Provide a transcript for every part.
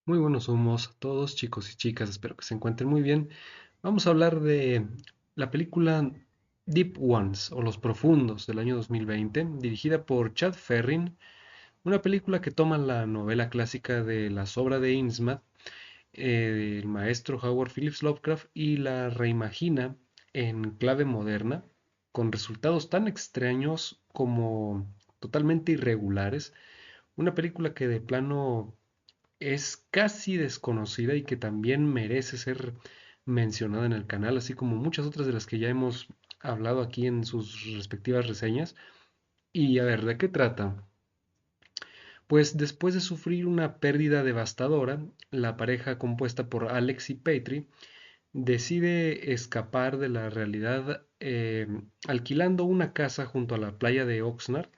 Muy buenos humos a todos, chicos y chicas, espero que se encuentren muy bien. Vamos a hablar de la película Deep Ones o Los Profundos del año 2020, dirigida por Chad Ferrin, una película que toma la novela clásica de las obras de Innsmouth, del maestro Howard Phillips Lovecraft, y la reimagina en clave moderna, con resultados tan extraños como totalmente irregulares. Una película que de plano es casi desconocida y que también merece ser mencionada en el canal, así como muchas otras de las que ya hemos hablado aquí en sus respectivas reseñas. Y a ver, ¿de qué trata? Pues después de sufrir una pérdida devastadora, la pareja compuesta por Alex y Petri decide escapar de la realidad alquilando una casa junto a la playa de Oxnard,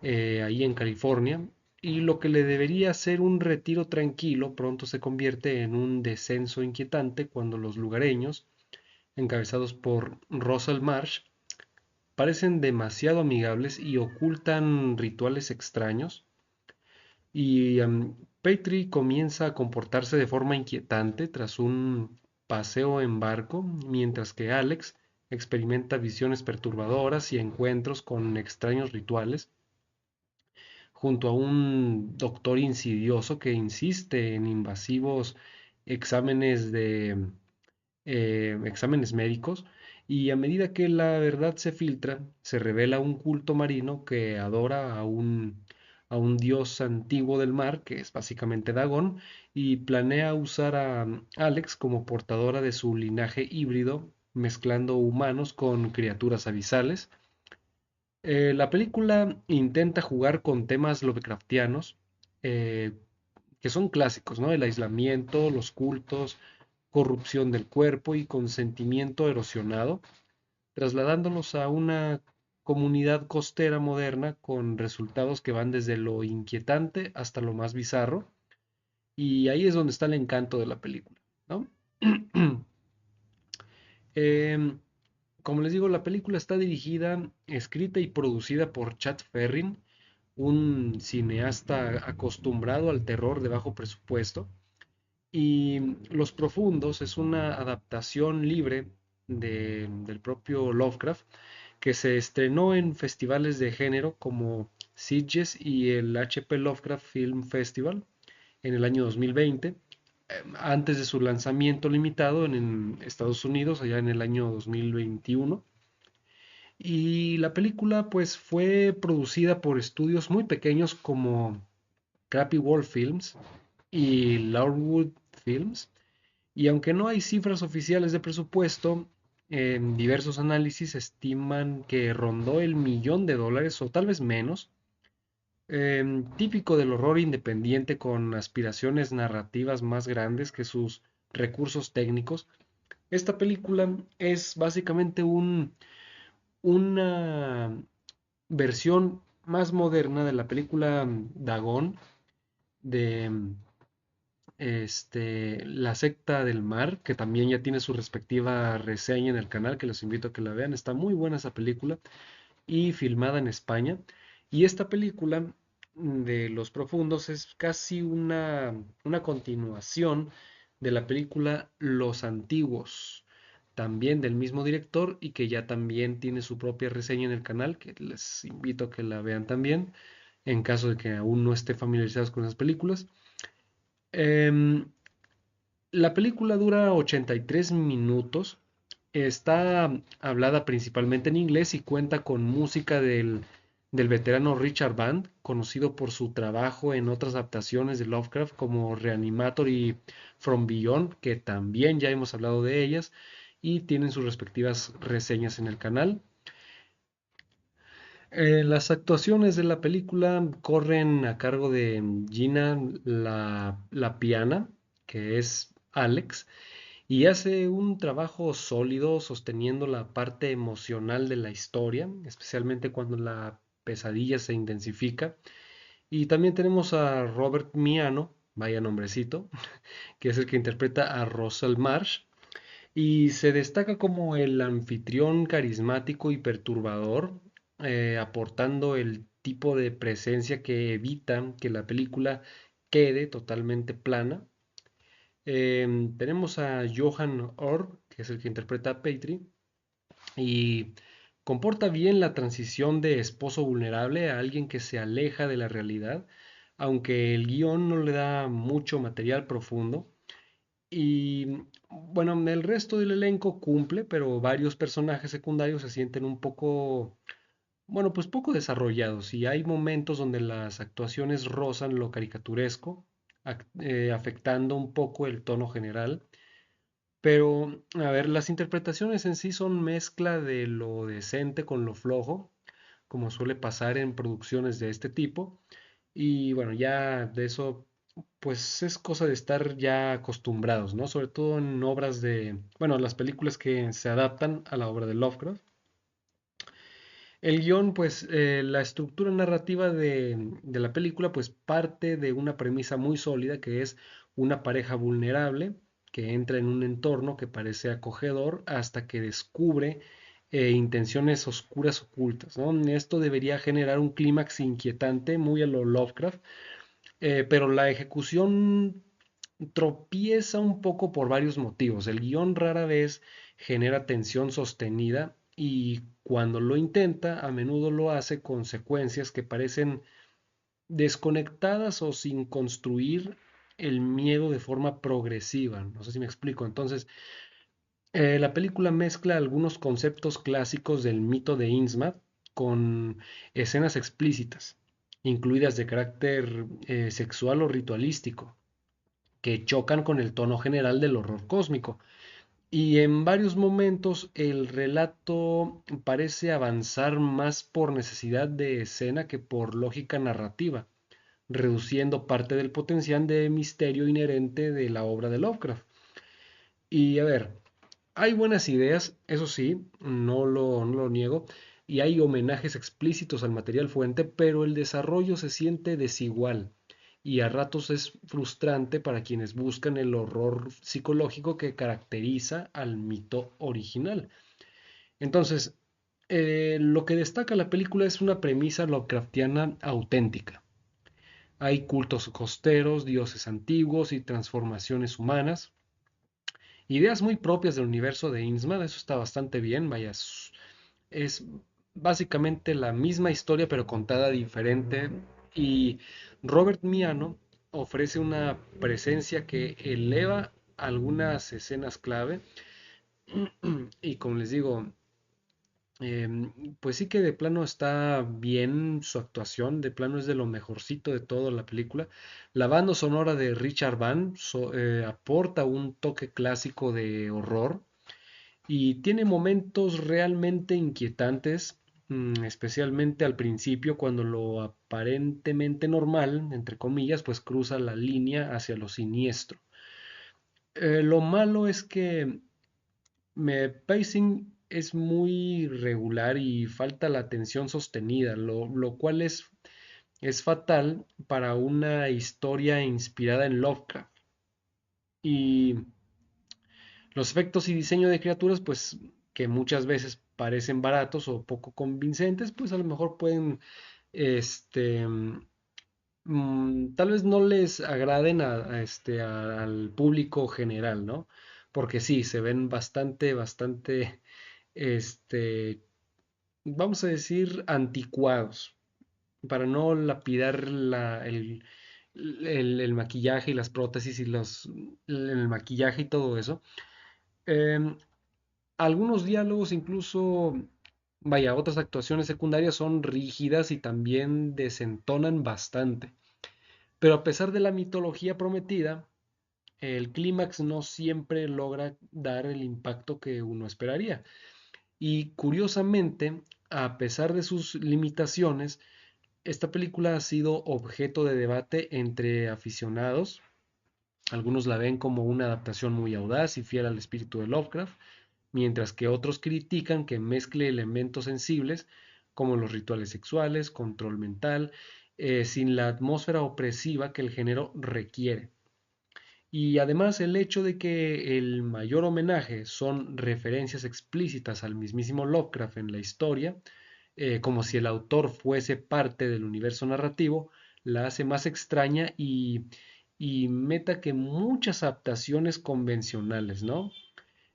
ahí en California, y lo que le debería ser un retiro tranquilo pronto se convierte en un descenso inquietante cuando los lugareños, encabezados por Russell Marsh, parecen demasiado amigables y ocultan rituales extraños, y Petrie comienza a comportarse de forma inquietante tras un paseo en barco, mientras que Alex experimenta visiones perturbadoras y encuentros con extraños rituales junto a un doctor insidioso que insiste en invasivos exámenes exámenes médicos, y a medida que la verdad se filtra, se revela un culto marino que adora a un dios antiguo del mar, que es básicamente Dagón, y planea usar a Alex como portadora de su linaje híbrido, mezclando humanos con criaturas abisales. La película intenta jugar con temas Lovecraftianos, eh, que son clásicos, ¿no? El aislamiento, los cultos, corrupción del cuerpo y consentimiento erosionado, trasladándolos a una comunidad costera moderna con resultados que van desde lo inquietante hasta lo más bizarro. Y ahí es donde está el encanto de la película, ¿no? Em, Como les digo, la película está dirigida, escrita y producida por Chad Ferrin, un cineasta acostumbrado al terror de bajo presupuesto. Y Los Profundos es una adaptación libre del propio Lovecraft que se estrenó en festivales de género como Sitges y el HP Lovecraft Film Festival en el año 2020, antes de su lanzamiento limitado en Estados Unidos, allá en el año 2021. Y la película pues fue producida por estudios muy pequeños como Crappy Wolf Films y Lourwood Films. Y aunque no hay cifras oficiales de presupuesto, en diversos análisis estiman que rondó el $1.000.000 o tal vez menos. Típico del horror independiente con aspiraciones narrativas más grandes que sus recursos técnicos. Esta película es básicamente una versión más moderna de la película Dagon de La secta del mar, que también ya tiene su respectiva reseña en el canal, que los invito a que la vean. Está muy buena esa película y filmada en España. Y esta película de Los Profundos es casi una continuación de la película Los Antiguos, también del mismo director y que ya también tiene su propia reseña en el canal, que les invito a que la vean también, en caso de que aún no esté familiarizados con esas películas. Em, la película dura 83 minutos. Está hablada principalmente en inglés y cuenta con música del veterano Richard Band, conocido por su trabajo en otras adaptaciones de Lovecraft como Reanimator y From Beyond, que también ya hemos hablado de ellas y tienen sus respectivas reseñas en el canal. Las actuaciones de la película corren a cargo de Gina la Piana, que es Alex, y hace un trabajo sólido sosteniendo la parte emocional de la historia, especialmente cuando la pesadilla se intensifica. Y también tenemos a Robert Miano, vaya nombrecito, que es el que interpreta a Russell Marsh, y se destaca como el anfitrión carismático y perturbador, aportando el tipo de presencia que evita que la película quede totalmente plana. Tenemos a Johan Orr, que es el que interpreta a Petrie, y comporta bien la transición de esposo vulnerable a alguien que se aleja de la realidad, aunque el guión no le da mucho material profundo. Y bueno, el resto del elenco cumple, pero varios personajes secundarios se sienten un poco, bueno, pues poco desarrollados y hay momentos donde las actuaciones rozan lo caricaturesco, afectando un poco el tono general. Pero, a ver, las interpretaciones en sí son mezcla de lo decente con lo flojo, como suele pasar en producciones de este tipo. Y bueno, ya de eso, pues es cosa de estar ya acostumbrados, ¿no? Sobre todo en obras de, bueno, las películas que se adaptan a la obra de Lovecraft. El guión, pues la estructura narrativa de la película, pues parte de una premisa muy sólida que es una pareja vulnerable que entra en un entorno que parece acogedor hasta que descubre intenciones oscuras ocultas, ¿no? Esto debería generar un clímax inquietante, muy a lo Lovecraft, pero la ejecución tropieza un poco por varios motivos. El guión rara vez genera tensión sostenida y cuando lo intenta, a menudo lo hace con secuencias que parecen desconectadas o sin construir el miedo de forma progresiva. No sé si me explico. Entonces, la película mezcla algunos conceptos clásicos del mito de Innsmouth con escenas explícitas, incluidas de carácter sexual o ritualístico que chocan con el tono general del horror cósmico. Y en varios momentos el relato parece avanzar más por necesidad de escena que por lógica narrativa, reduciendo parte del potencial de misterio inherente de la obra de Lovecraft. Y a ver, hay buenas ideas, eso sí, no lo niego, y hay homenajes explícitos al material fuente, pero el desarrollo se siente desigual y a ratos es frustrante para quienes buscan el horror psicológico que caracteriza al mito original. Entonces, lo que destaca la película es una premisa Lovecraftiana auténtica. Hay cultos costeros, dioses antiguos y transformaciones humanas. Ideas muy propias del universo de Innsmouth, eso está bastante bien, vaya, es básicamente la misma historia pero contada diferente y Robert Miano ofrece una presencia que eleva algunas escenas clave y como les digo, pues sí que de plano está bien su actuación, de plano es de lo mejorcito de toda la película. La banda sonora de Richard Van aporta un toque clásico de horror y tiene momentos realmente inquietantes, especialmente al principio cuando lo aparentemente normal, entre comillas, pues cruza la línea hacia lo siniestro. Lo malo es que pacing es muy regular y falta la atención sostenida, lo cual es fatal para una historia inspirada en Lovecraft. Y los efectos y diseño de criaturas, pues que muchas veces parecen baratos o poco convincentes, pues a lo mejor pueden, este, tal vez no les agraden al público general, ¿no? Porque sí, se ven bastante, este, vamos a decir, anticuados, para no lapidar el maquillaje y las prótesis y el maquillaje y todo eso. Em, Algunos diálogos incluso, vaya, otras actuaciones secundarias son rígidas y también desentonan bastante. Pero a pesar de la mitología prometida, el clímax no siempre logra dar el impacto que uno esperaría. Y curiosamente, a pesar de sus limitaciones, esta película ha sido objeto de debate entre aficionados. Algunos la ven como una adaptación muy audaz y fiel al espíritu de Lovecraft, mientras que otros critican que mezcle elementos sensibles como los rituales sexuales, control mental, sin la atmósfera opresiva que el género requiere. Y además el hecho de que el mayor homenaje son referencias explícitas al mismísimo Lovecraft en la historia, como si el autor fuese parte del universo narrativo, la hace más extraña y meta que muchas adaptaciones convencionales, ¿no?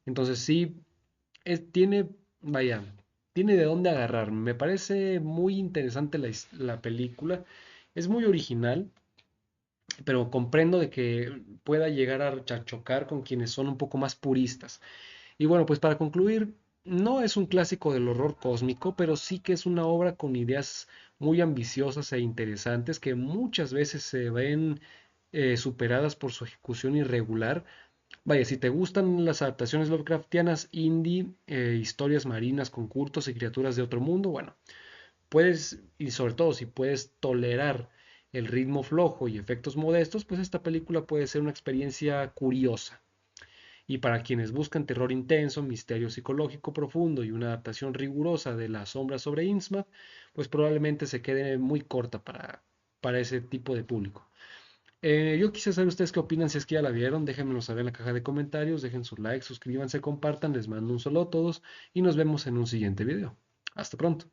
Entonces sí, tiene, vaya, tiene de dónde agarrar. Me parece muy interesante la película. Es muy original, pero comprendo de que pueda llegar a chocar con quienes son un poco más puristas. Y bueno, pues para concluir, no es un clásico del horror cósmico, pero sí que es una obra con ideas muy ambiciosas e interesantes que muchas veces se ven superadas por su ejecución irregular. Vaya, si te gustan las adaptaciones Lovecraftianas indie, historias marinas con cultos y criaturas de otro mundo, bueno, puedes, y sobre todo si puedes tolerar el ritmo flojo y efectos modestos, pues esta película puede ser una experiencia curiosa. Y para quienes buscan terror intenso, misterio psicológico profundo y una adaptación rigurosa de La sombra sobre Innsmouth, pues probablemente se quede muy corta para ese tipo de público. Yo quisiera saber ustedes qué opinan, si es que ya la vieron, déjenmelo saber en la caja de comentarios, dejen su like, suscríbanse, compartan, les mando un saludo a todos y nos vemos en un siguiente video. Hasta pronto.